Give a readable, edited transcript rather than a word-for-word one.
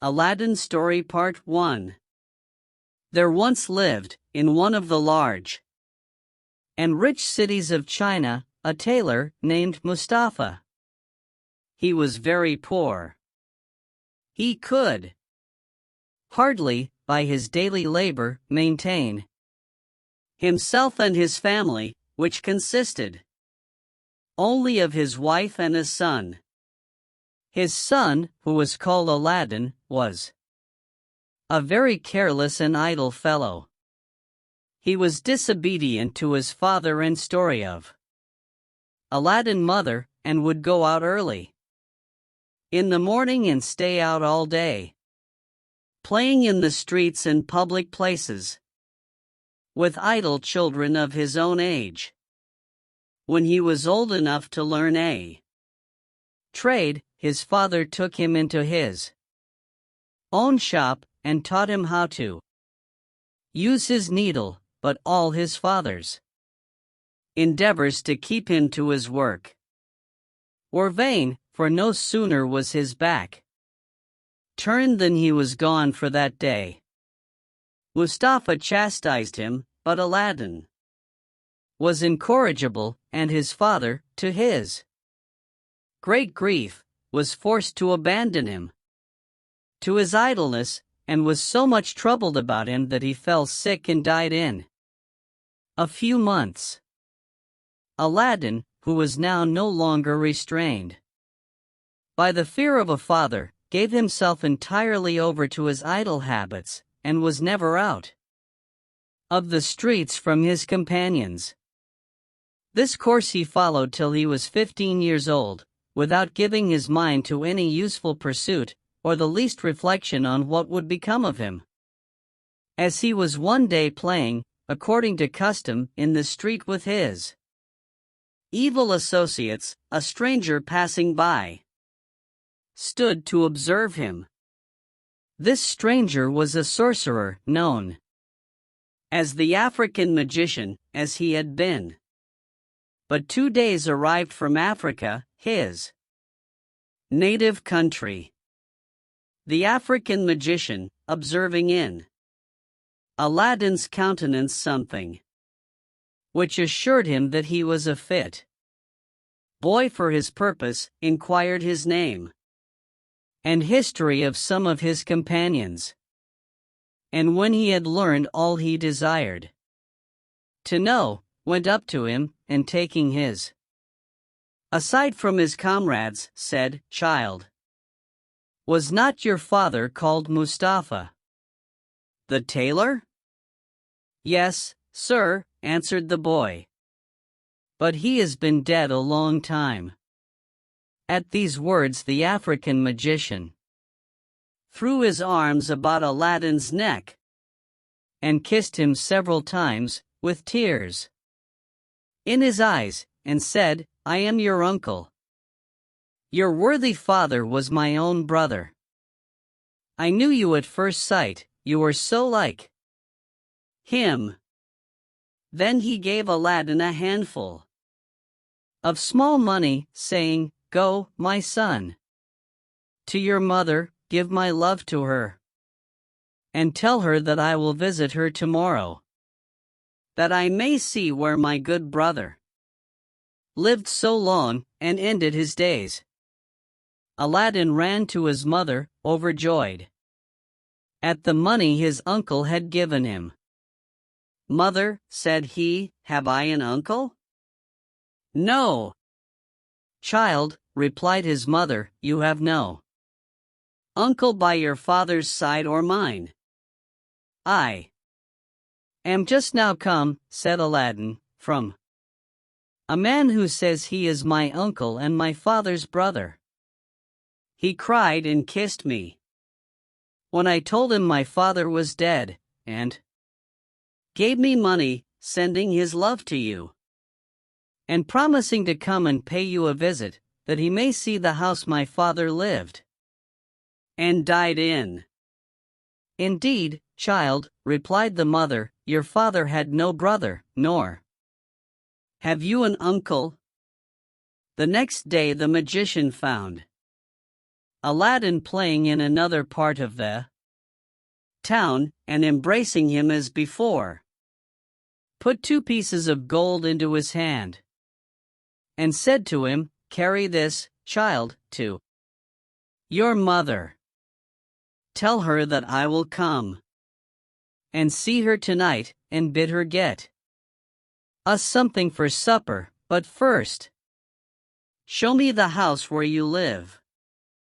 Aladdin Story Part 1. There once lived, in one of the large and rich cities of China, a tailor named Mustafa. He was very poor. He could hardly, by his daily labor, maintain himself and his family, which consisted only of his wife and a son. His son, who was called Aladdin, was a very careless and idle fellow. He was disobedient to his father and story of Aladdin mother, and would go out early in the morning and stay out all day, playing in the streets and public places with idle children of his own age. When he was old enough to learn a trade, his father took him into his own shop and taught him how to use his needle, but all his father's endeavors to keep him to his work were vain, for no sooner was his back turned than he was gone for that day. Mustafa chastised him, but Aladdin was incorrigible, and his father, to his great grief, was forced to abandon him to his idleness, and was so much troubled about him that he fell sick and died in a few months. Aladdin, who was now no longer restrained by the fear of a father, gave himself entirely over to his idle habits, and was never out of the streets from his companions. This course he followed till he was 15 years old, without giving his mind to any useful pursuit, or the least reflection on what would become of him. As he was one day playing, according to custom, in the street with his evil associates, a stranger passing by stood to observe him. This stranger was a sorcerer, known as the African magician, as he had been but 2 days arrived from Africa, his native country. The African magician, observing in Aladdin's countenance something which assured him that he was a fit boy for his purpose, inquired his name and history of some of his companions. And when he had learned all he desired to know, went up to him, and taking his aside from his comrades, said, "Child, was not your father called Mustafa, the tailor?" "Yes, sir," answered the boy. "But he has been dead a long time." At these words the African magician threw his arms about Aladdin's neck and kissed him several times, with tears in his eyes, and said, "I am your uncle. Your worthy father was my own brother. I knew you at first sight, you were so like him." Then he gave Aladdin a handful of small money, saying, "Go, my son, to your mother, give my love to her, and tell her that I will visit her tomorrow, that I may see where my good brother lived so long, and ended his days." Aladdin ran to his mother, overjoyed at the money his uncle had given him. "Mother," said he, "have I an uncle?" "No." "Child," replied his mother, "you have no uncle by your father's side or mine." "I am just now come," said Aladdin, "from a man who says he is my uncle and my father's brother. He cried and kissed me when I told him my father was dead, and gave me money, sending his love to you, and promising to come and pay you a visit, that he may see the house my father lived and died in." "Indeed, child," replied the mother, "your father had no brother, nor have you an uncle." The next day the magician found Aladdin playing in another part of the town and embracing him as before, put 2 pieces of gold into his hand and said to him, "Carry this, child, to your mother. Tell her that I will come and see her tonight and bid her get us something for supper, but first, show me the house where you live."